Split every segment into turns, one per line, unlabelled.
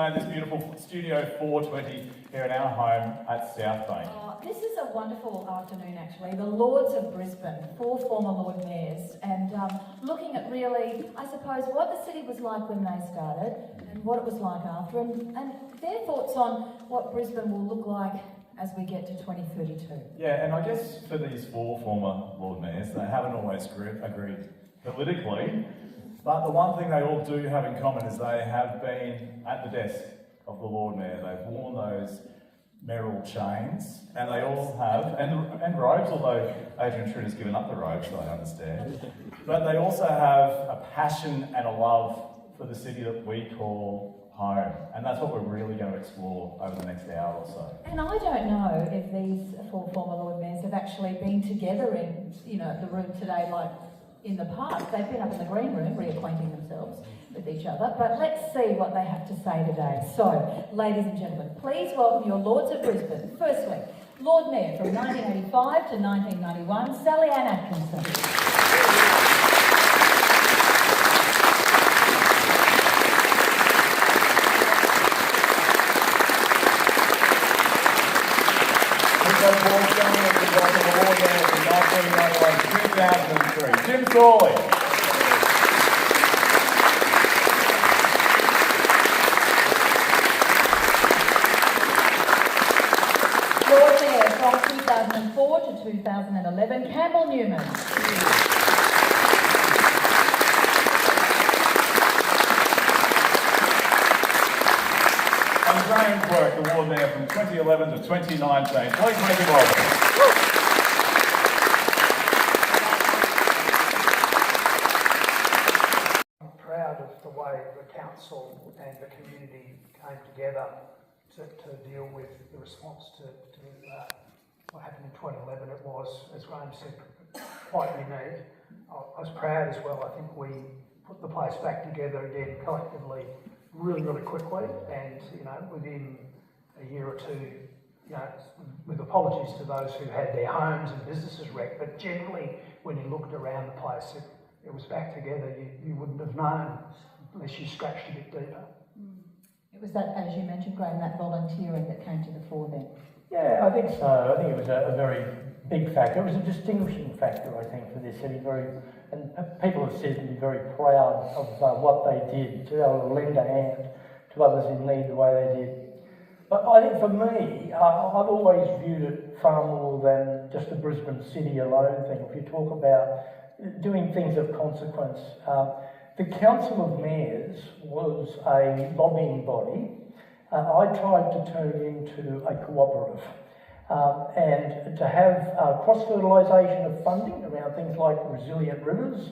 in this beautiful Studio 420 here in our home at South Bank.
This is a wonderful afternoon actually. The Lords of Brisbane, 4 former Lord Mayors, and looking at really, I suppose, what the city was like when they started and what it was like after, and their thoughts on what Brisbane will look like as we get to 2032.
Yeah, and I guess for these 4 former Lord Mayors, they haven't always agreed politically, but the one thing they all do have in common is they have been at the desk of the Lord Mayor. They've worn those mayoral chains, and they all have, and robes, although Adrian Trudeau's given up the robes, I understand. But they also have a passion and a love for the city that we call home, and that's what we're really going to explore over the next hour or so.
And I don't know if these 4 former Lord Mayors have actually been together in, the room today like in the past. They've been up in the green room reacquainting themselves with each other, but let's see what they have to say today. So, ladies and gentlemen, please welcome your Lords of Brisbane. Firstly, Lord Mayor from 1985 to 1991, Sally Ann Atkinson.
Jim Thorley.
Lord Mayor from 2004 to 2011, Campbell Newman.
And Graham Quirk, the Lord Mayor from 2011 to 2019. Please make him welcome.
The council and the community came together to deal with the response to what happened in 2011. It was, as Graham said, quite unique. I was proud as well. I think we put the place back together again collectively really quickly, and within a year or two, with apologies to those who had their homes and businesses wrecked, but generally when you looked around the place, it was back together. You wouldn't have known unless you scratched a bit deeper.
It was that, as you mentioned, Graham, that volunteering that came to the fore then.
Yeah, I think so. I think it was a very big factor. It was a distinguishing factor, I think, for this city. And people have said to be very proud of what they did, to be able to lend a hand to others in need the way they did. But I think for me, I've always viewed it far more than just a Brisbane city alone thing. If you talk about doing things of consequence, the Council of Mayors was a lobbying body. I tried to turn it into a cooperative and to have cross-fertilisation of funding around things like resilient rivers,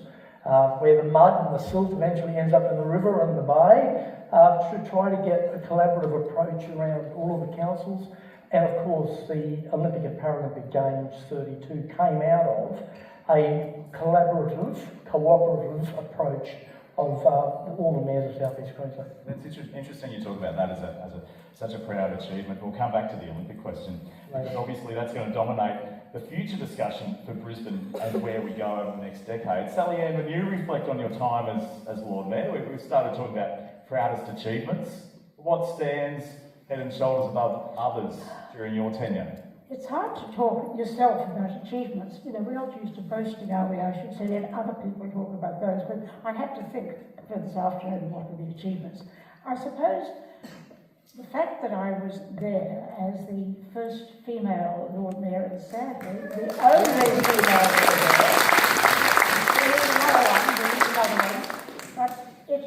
where the mud and the silt eventually ends up in the river and the bay, to try to get a collaborative approach around all of the councils. And of course, the Olympic and Paralympic Games 32 came out of a collaborative, cooperative approach of all the mayors of South East Queensland.
It's interesting you talk about that as such a proud achievement. We'll come back to the Olympic question, because obviously that's going to dominate the future discussion for Brisbane and where we go over the next decade. Sally Ann, when you reflect on your time as Lord Mayor, we've started talking about proudest achievements. What stands head and shoulders above others during your tenure?
It's hard to talk yourself about achievements. We're not used to boasting, are we? I should say, let other people talk about those. But I had to think for this afternoon what were the achievements. I suppose the fact that I was there as the first female Lord Mayor, and sadly, the only female Lord Mayor. There is another one, but it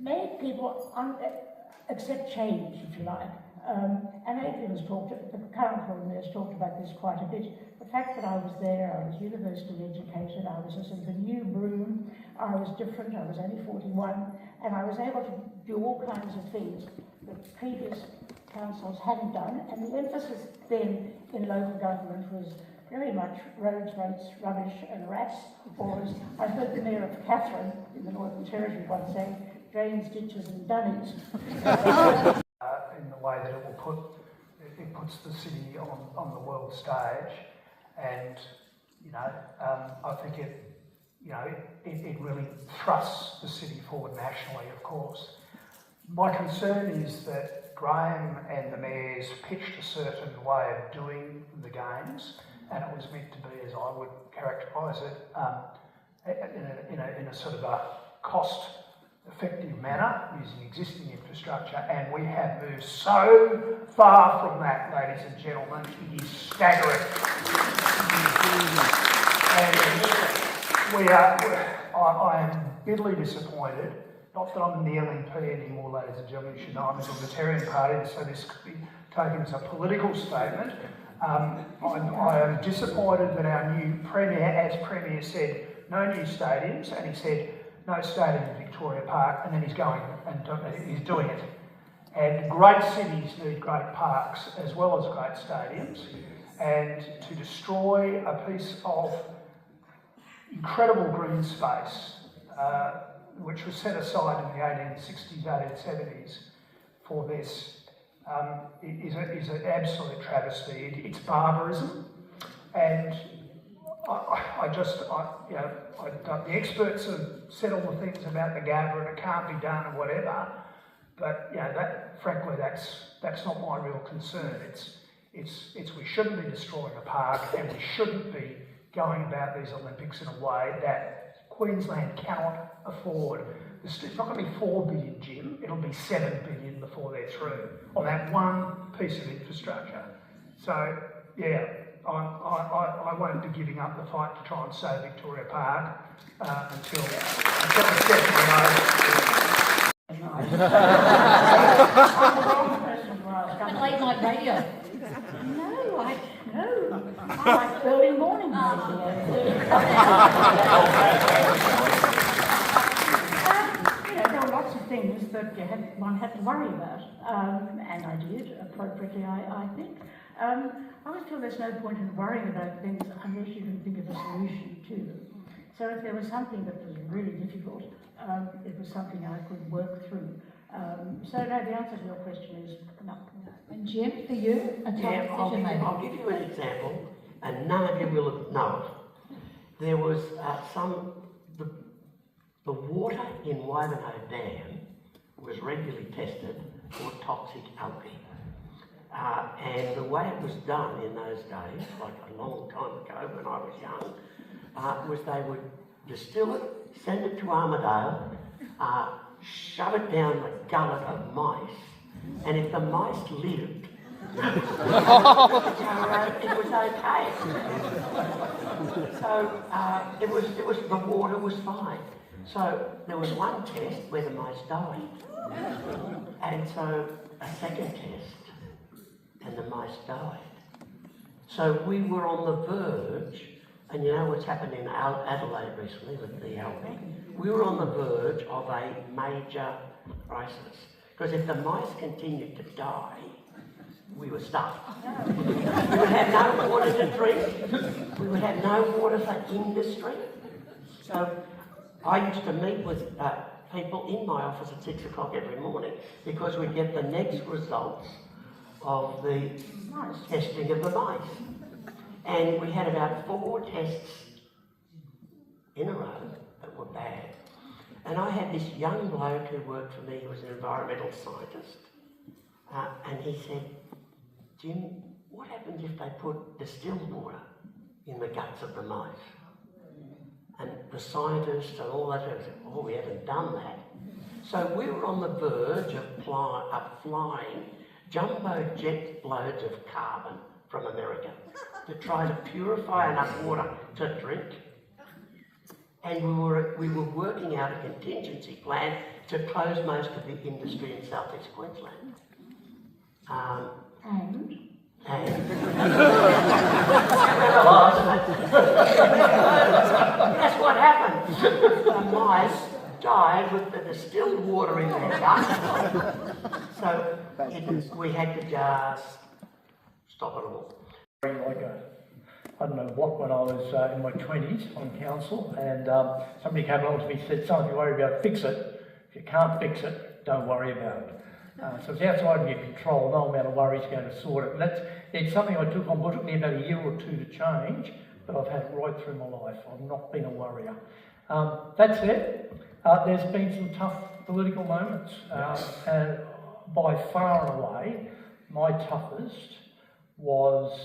made people accept change, if you like. And Adrian's talked, the current Lord Mayor's talked about this quite a bit. The fact that I was there, I was university educated, I was a sort of a new broom, I was different, I was only 41, and I was able to do all kinds of things that previous councils hadn't done, and the emphasis then in local government was very much roads, rates, rubbish and rats, because I heard the Mayor of Katherine in the Northern Territory once saying, drains, ditches and dunnies.
In the way that it puts the city on the world stage, and I think it really thrusts the city forward nationally, of course. My concern is that Graham and the mayors pitched a certain way of doing the games, and it was meant to be, as I would characterise it, in a sort of a cost-effective manner using existing infrastructure, and we have moved so far from that, ladies and gentlemen, it is staggering. And I am bitterly disappointed. Not that I'm in the LNP anymore, ladies and gentlemen, you should know I'm in the Libertarian Party, so this could be taken as a political statement. I am disappointed that our new Premier, as Premier said, no new stadiums, and he said no stadium in Victoria Park, and then he's going and he's doing it. And great cities need great parks as well as great stadiums, and to destroy a piece of incredible green space, which was set aside in the 1860s, 1870s for this, is an absolute travesty. It's barbarism, and the experts have said all the things about the Gabba and it can't be done and whatever, but frankly, that's not my real concern. It's we shouldn't be destroying a park, and we shouldn't be going about these Olympics in a way that Queensland cannot afford. It's not going to be 4 billion, Jim, it'll be 7 billion before they're through on that one piece of infrastructure. So, yeah, I won't be giving up the fight to try and save Victoria Park until it's definitely over.
But late night radio.
No, I like early morning radio. There were lots of things that one had to worry about, and I did, appropriately, I think. I feel there's no point in worrying about things unless you can think of a solution to them. So if there was something that was really difficult, it was something I could work through. So no, the answer to your question is no.
And Jim, for you, a tough decision maybe.
I'll give you an example, and none of you will know it. There was the water in Wivenhoe Dam was regularly tested for toxic algae. And the way it was done in those days, like a long time ago when I was young, was they would distill it, send it to Armidale, shove it down the gullet of mice, and if the mice lived, it was okay. So the water was fine. So there was one test where the mice died, and so a second test, and the mice died. So we were on the verge, and you know what's happened in Adelaide recently with the algae? We were on the verge of a major crisis, because if the mice continued to die, we were stuck. We would have no water to drink, we would have no water for industry. So I used to meet with people in my office at 6 o'clock every morning because we get the next results of the testing of the mice. And we had about 4 tests in a row that were bad. And I had this young bloke who worked for me, who was an environmental scientist, and he said, Jim, what happens if they put distilled water in the guts of the mice? And the scientists and all those people said, oh, we haven't done that. So we were on the verge of flying jumbo jet loads of carbon from America to try to purify enough water to drink. And we were working out a contingency plan to close most of the industry in southeast Queensland. That's what happened. The mice died with the distilled water in their guts. So we had to just stop it all.
I don't know what, when I was in my 20s on council, and somebody came along to me and said, something you worry about, fix it. If you can't fix it, don't worry about it. So it's outside of your control, no amount of worry is going to sort it. And it's something I took on, what took me about a year or 2 to change, but I've had right through my life. I've not been a worrier. That said, there's been some tough political moments. And by far and away, my toughest was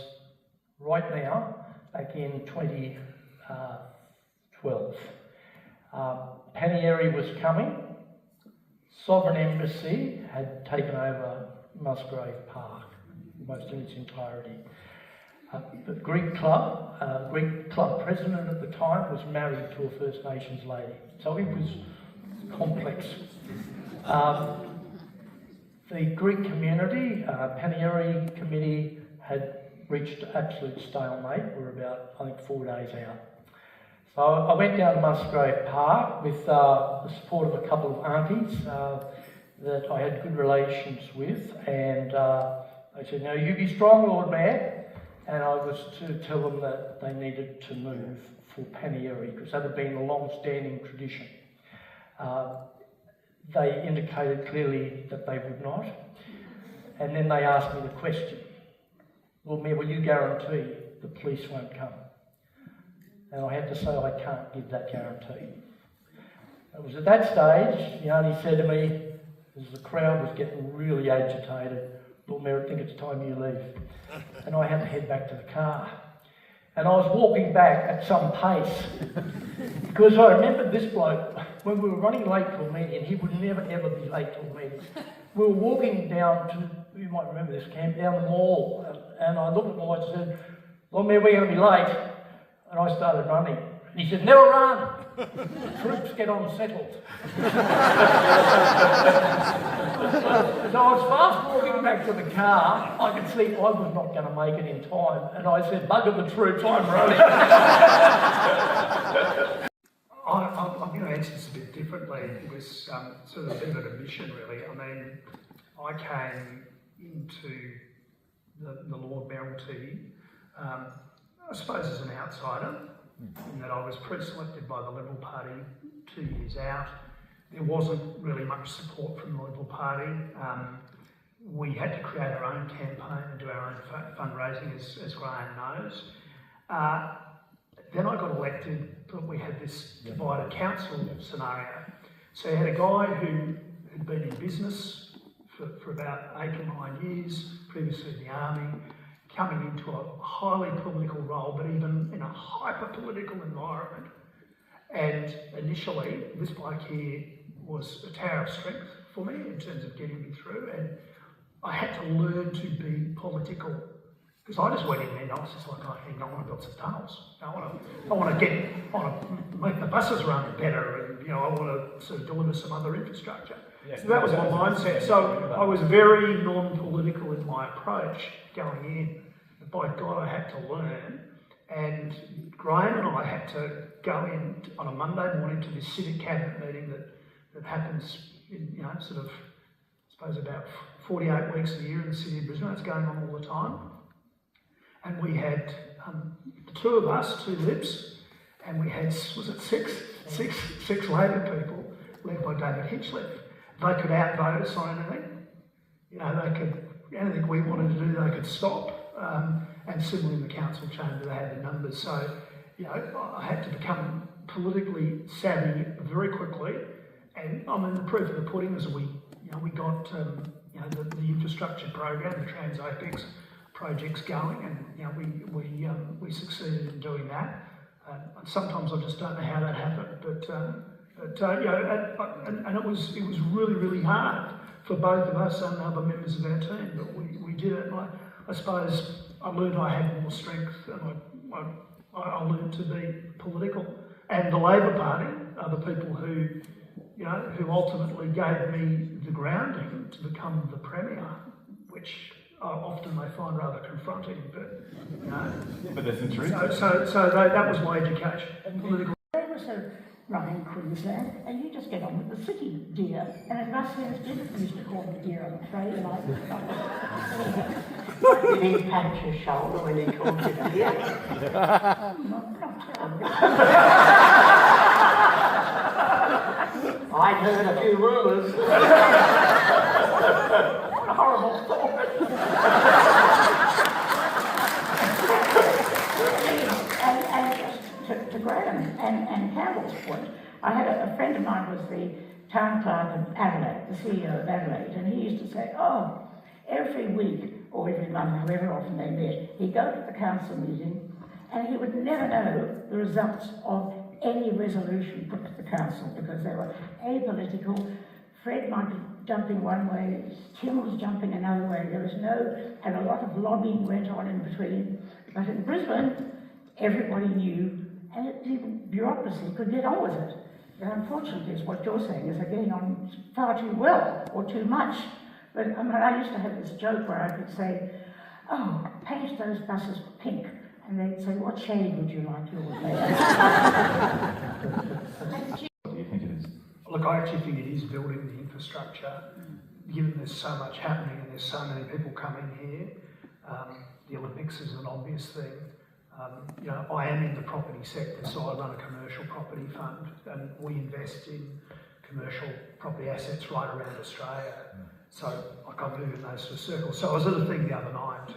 right now, back in 2012. Panieri was coming. Sovereign Embassy had taken over Musgrave Park, almost in its entirety. The Greek club president at the time was married to a First Nations lady, so it was complex. The Greek community, Panieri committee, had reached absolute stalemate. We're about, I think, 4 days out. So I went down to Musgrave Park with the support of a couple of aunties that I had good relations with, and they said, "Now you be strong, Lord Mayor." And I was to tell them that they needed to move for Panieri, because that had been a long-standing tradition. They indicated clearly that they would not. And then they asked me the question, "Lord Mayor, will you guarantee the police won't come?" And I had to say I can't give that guarantee. It was at that stage, the auntie said to me, as the crowd was getting really agitated, "Lord Mayor, I think it's time you leave." And I had to head back to the car. And I was walking back at some pace, because I remembered this bloke, when we were running late to a meeting, and he would never ever be late to a meeting. We were walking down to, you might remember this camp, down the mall, and I looked at my watch and said, "Lord Mayor, we're going to be late." And I started running. And he said, "Never run. Troops get unsettled." So I was fast walking back to the car. I could see I was not going to make it in time. And I said, "Bugger the troops, I'm running."
I'm going to answer this a bit differently. It was sort of a bit of an admission, really. I mean, I came into the Lord Mayoralty, I suppose, as an outsider, in that I was pre-selected by the Liberal Party 2 years out. There wasn't really much support from the Liberal Party. We had to create our own campaign and do our own fundraising, as Graham knows. Then I got elected, but we had this divided council scenario. So you had a guy who had been in business for about 8 or 9 years, previously in the army, coming into a highly political role, but even in a hyper-political environment. And initially, this bloke here was a tower of strength for me in terms of getting me through, and I had to learn to be political. Because I just went in there and I was just like, I want to build some tunnels. I want to make the buses run better, and I want to sort of deliver some other infrastructure. Yeah, so that was my mindset. So I was very non-political in my approach going in. And by God, I had to learn. And Graham and I had to go in on a Monday morning to this civic cabinet meeting that happens in, sort of, I suppose about 48 weeks a year in the city of Brisbane. It's going on all the time. And we had the two of us, 2 Libs, and we had, was it six Labor people led by David Hinchliffe. They could outvote us on anything. They could, anything we wanted to do, they could stop. And similarly in the council chamber, they had the numbers. So, I had to become politically savvy very quickly. And I mean, the proof of the pudding is we got, the infrastructure program, the Trans-Apex projects going, and we succeeded in doing that. Sometimes I just don't know how that happened, but and it was really, really hard for both of us and other members of our team, but we did it. And I suppose I learned I had more strength, and I learned to be political. And the Labor Party are the people who ultimately gave me the grounding to become the Premier, which often they find rather confronting, but
But there's some truth.
So that was my education. Political.
They were so running Queensland, and you just get on with the city, dear. And it must seem different. Used to call me dear, I'm afraid.
Did he pat your shoulder when he called you dear? I'd heard a few rumours. What a horrible thought.
And to Graham and Campbell's point, I had a friend of mine was the town clerk of Adelaide, the CEO of Adelaide, and he used to say, oh, every week or every month, however often they met, he'd go to the council meeting and he would never know the results of any resolution put to the council because they were apolitical. Fred might be jumping one way, Tim was jumping another way, there was and a lot of lobbying went on in between. But in Brisbane, everybody knew, and even bureaucracy could get on with it. But unfortunately, it's what you're saying, is they're getting on far too well, or too much. But I mean, I used to have this joke where I could say, oh, paint those buses pink. And they'd say, what shade would you like yours made of?
What do you think it is?
Look, I actually think it is building the infrastructure, given there's so much happening and there's so many people coming here. The Olympics is an obvious thing. You know, I am in the property sector, so I run a commercial property fund, and we invest in commercial property assets right around Australia. So like, I move in those sort of circles. So I was at a thing the other night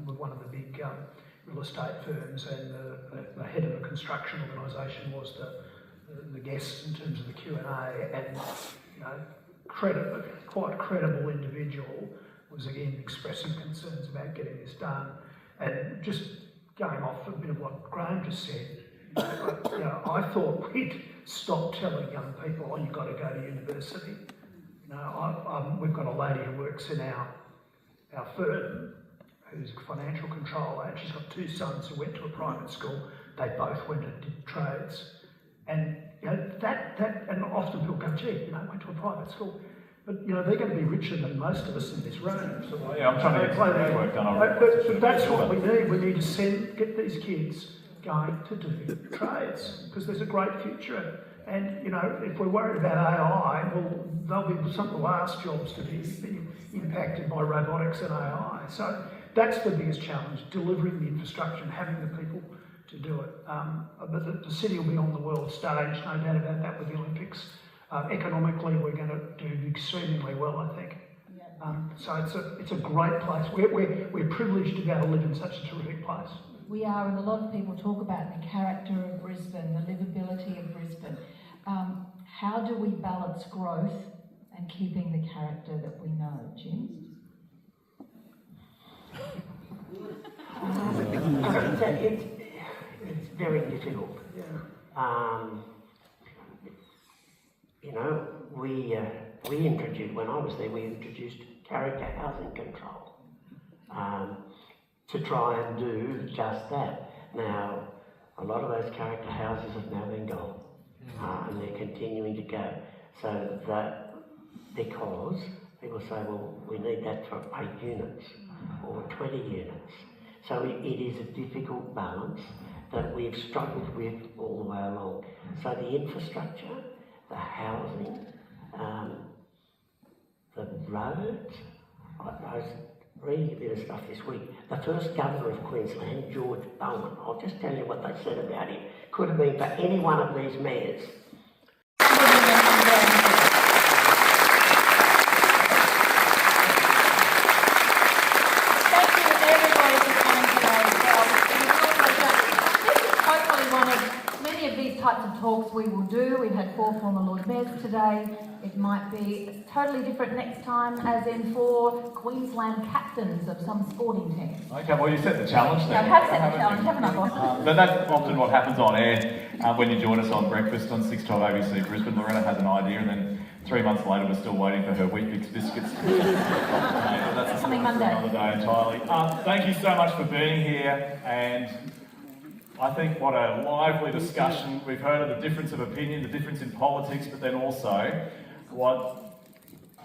with one of the big real estate firms, and the head of a construction organisation was the guest in terms of the Q&A, and you know, quite credible individual was again expressing concerns about getting this done, and just going off a bit of what Graham just said. You know, I thought we'd stop telling young people, oh, you've got to go to university. You know, we've got a lady who works in our firm who's a financial controller, and she's got two sons who went to a private school. They both went and did trades. And you know, and often people go, gee, you know, went to a private school. But you know, they're going to be richer than most of us in this room. So,
yeah, I'm trying to get some work done.
But that's what we need. We need to get these kids going to do trades, because there's a great future. And you know, if we're worried about AI, well, they'll be some of the last jobs to be impacted by robotics and AI. So that's the biggest challenge: delivering the infrastructure and having the people to do it. But the city will be on the world stage, no doubt about that, with the Olympics. Economically, we're going to do exceedingly well, I think. So it's a great place. We're privileged to be able to live in such a terrific place.
We are, and a lot of people talk about the character of Brisbane, the livability of Brisbane. How do we balance growth and keeping the character that we know, Jim?
It's very difficult. You know, we introduced, when I was there, we introduced character housing control to try and do just that. Now, a lot of those character houses have now been gone, and they're continuing to go. So that, because people say, well, we need that for 8 units or 20 units. So it is a difficult balance that we've struggled with all the way along. So the infrastructure, the housing, the roads. I was reading a bit of stuff this week. The first governor of Queensland, George Bowen, I'll just tell you what they said about him. Could have been for any one of these mayors.
Types of talks we will do. We've had 4 former Lord Mayors today. It might be totally different next time, as in 4 Queensland captains of some sporting team.
Okay, well, you set the challenge there.
I have set the challenge, haven't I, boss?
But that's often what happens on air when you join us on breakfast on 612 ABC Brisbane. Loretta has an idea, and then 3 months later we're still waiting for her Weet-Bix biscuits. That's
coming Monday.
Another day entirely. Thank you so much for being here, and I think what a lively discussion. We've heard of the difference of opinion, the difference in politics, but then also what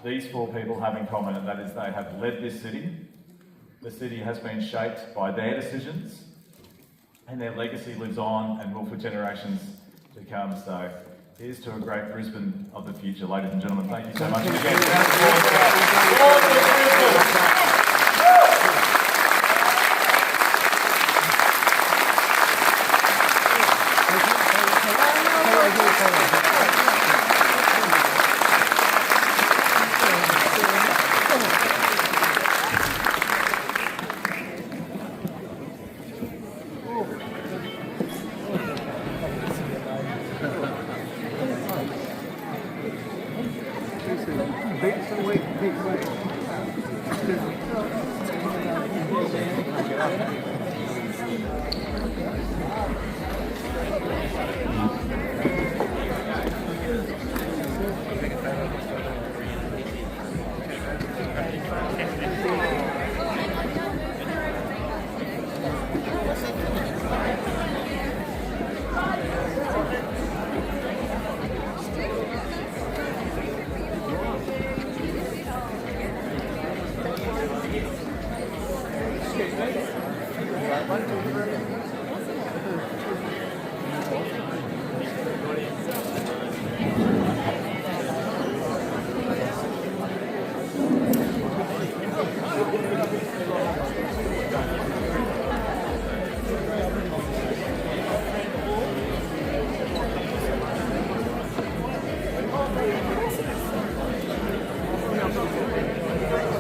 these 4 people have in common, and that is they have led this city. The city has been shaped by their decisions, and their legacy lives on and will for generations to come. So here's to a great Brisbane of the future. Ladies and gentlemen, thank you so much. And again, round of applause for Brisbane.